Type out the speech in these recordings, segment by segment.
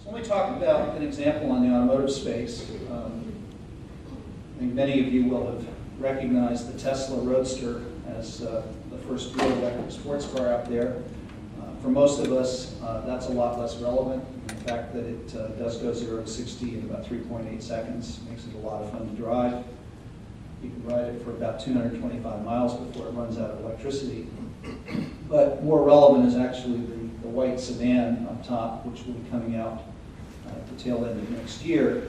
So let me talk about an example on the automotive space. I think many of you will have recognized the Tesla Roadster as the first real electric sports car out there. For most of us, that's a lot less relevant. The fact that it does go 0 to 60 in about 3.8 seconds makes it a lot of fun to drive. You can ride it for about 225 miles before it runs out of electricity. But more relevant is actually the white sedan up top, which will be coming out at the tail end of next year,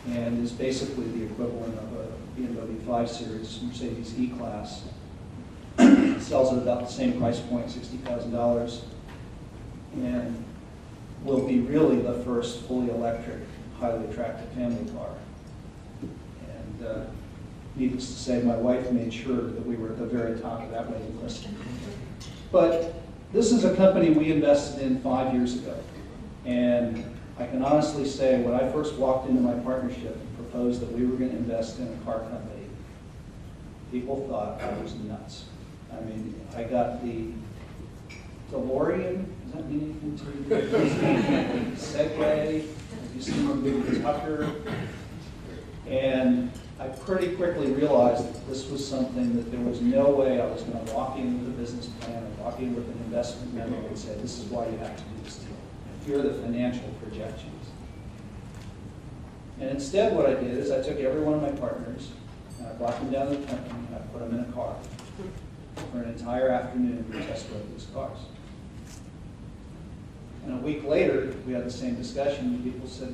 and is basically the equivalent of a BMW 5 Series Mercedes E-Class. It sells at about the same price point, $60,000, and will be really the first fully electric, highly attractive family car. And needless to say, my wife made sure that we were at the very top of that waiting list. But this is a company we invested in 5 years ago. And I can honestly say, when I first walked into my partnership and proposed that we were going to invest in a car company, people thought I was nuts. I mean, I got the DeLorean, does that mean anything to you? Segway, have you seen the movie Tucker? And I pretty quickly realized that this was something that there was no way I was going to walk in with a business plan or walk in with an investment memo and say, this is why you have to do this deal. Here are the financial projections. And instead what I did is I took every one of my partners and I brought them down to the company and I put them in a car for an entire afternoon to test drive these cars. And a week later, we had the same discussion and people said,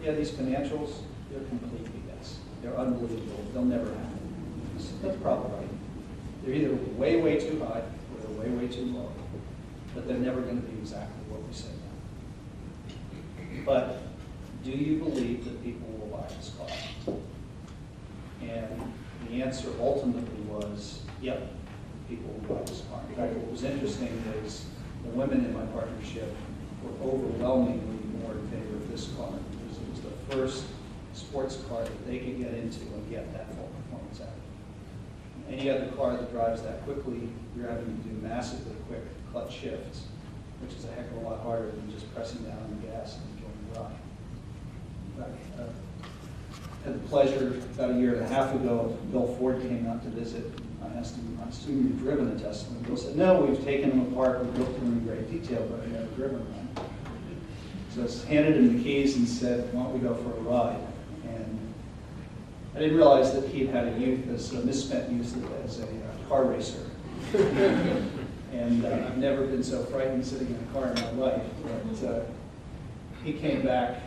yeah, these financials, they're complete BS. They're unbelievable. They'll never happen. I said, that's probably right. They're either way, way too high or they're way, way too low. But they're never going to be exactly what we say now. But do you believe that people will buy this car? And the answer ultimately was, yep, people will buy this car. In fact, what was interesting is the women in my partnership were overwhelmingly more in favor of this car because it was the first sports car that they could get into and get that full performance out of it. Any other car that drives that quickly, you're having to do massively quick clutch shifts, which is a heck of a lot harder than just pressing down on the gas and enjoying the ride. In fact, I had the pleasure about a year and a half ago, Bill Ford came out to visit. I asked him, I assume you've driven a Tesla. And Bill said, no, we've taken them apart, we've looked at them in great detail, but I've never driven one. So I handed him the keys and said, why don't we go for a ride? And I didn't realize that he'd had a youth, as a misspent youth as a car racer. And I've never been so frightened sitting in a car in my life. But he came back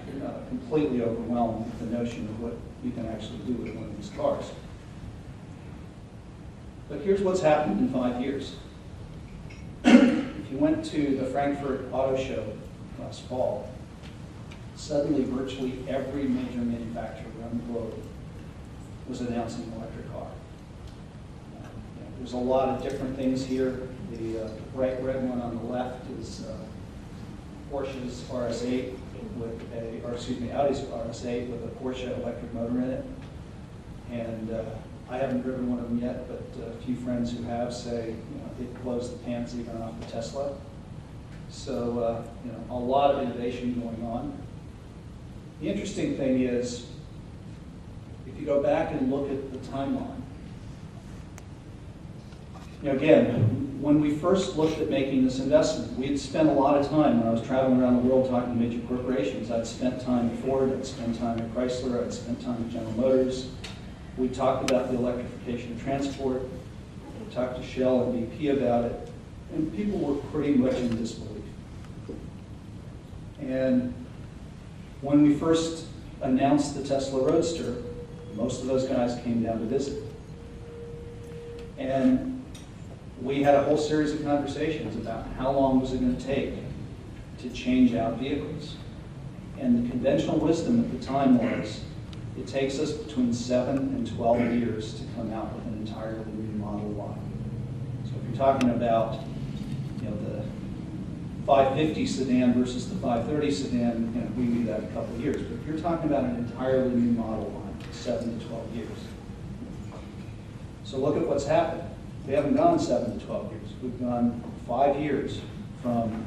completely overwhelmed with the notion of what you can actually do with one of these cars. But here's what's happened in 5 years. If you went to the Frankfurt Auto Show last fall, suddenly virtually every major manufacturer around the globe was announcing an electric car. There's a lot of different things here. The bright red one on the left is Porsche's RS8 with a, or excuse me, Audi's RS8 with a Porsche electric motor in it. And I haven't driven one of them yet, but a few friends who have say, it blows the pants even off the Tesla. So, a lot of innovation going on. The interesting thing is, if you go back and look at the timeline, again, when we first looked at making this investment, we had spent a lot of time when I was traveling around the world talking to major corporations. I'd spent time at Ford, I'd spent time at Chrysler, I'd spent time at General Motors. We talked about the electrification of transport. We talked to Shell and BP about it, and people were pretty much in disbelief. And when we first announced the Tesla Roadster, most of those guys came down to visit. And we had a whole series of conversations about how long was it going to take to change out vehicles. And the conventional wisdom at the time was, it takes us between 7 and 12 years to come out with an entirely new model line. So if you're talking about the 550 sedan versus the 530 sedan, we knew that in a couple of years. But if you're talking about an entirely new model line, 7 to 12 years. So look at what's happened. We haven't gone 7 to 12 years. We've gone 5 years from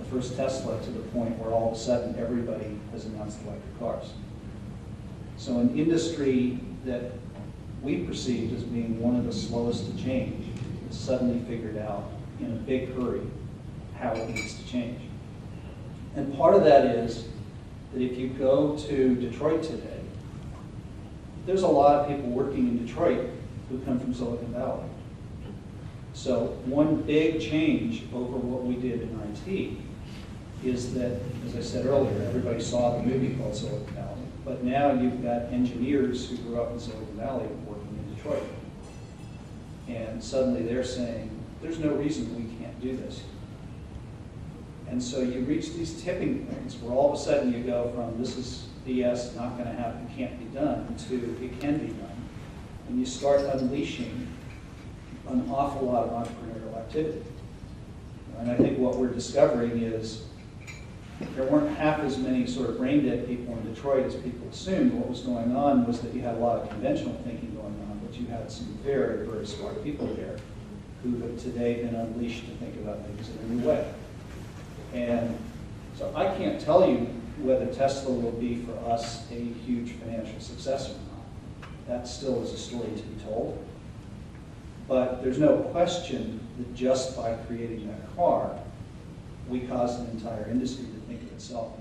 the first Tesla to the point where all of a sudden everybody has announced electric cars. So an industry that we perceived as being one of the slowest to change has suddenly figured out in a big hurry how it needs to change. And part of that is that if you go to Detroit today, there's a lot of people working in Detroit who come from Silicon Valley. So one big change over what we did in IT is that, as I said earlier, everybody saw the movie called Silicon Valley, but now you've got engineers who grew up in Silicon Valley working in Detroit. And suddenly they're saying, there's no reason we can't do this. And so you reach these tipping points where all of a sudden you go from this is BS, not going to happen, can't be done, to it can be done. And you start unleashing an awful lot of entrepreneurial activity. And I think what we're discovering is there weren't half as many sort of brain dead people in Detroit as people assumed. What was going on was that you had a lot of conventional thinking going on, but you had some very, very smart people there who have today been unleashed to think about things in a new way. And so I can't tell you whether Tesla will be for us a huge financial success or not. That still is a story to be told. But there's no question that just by creating that car, we caused an entire industry to think of itself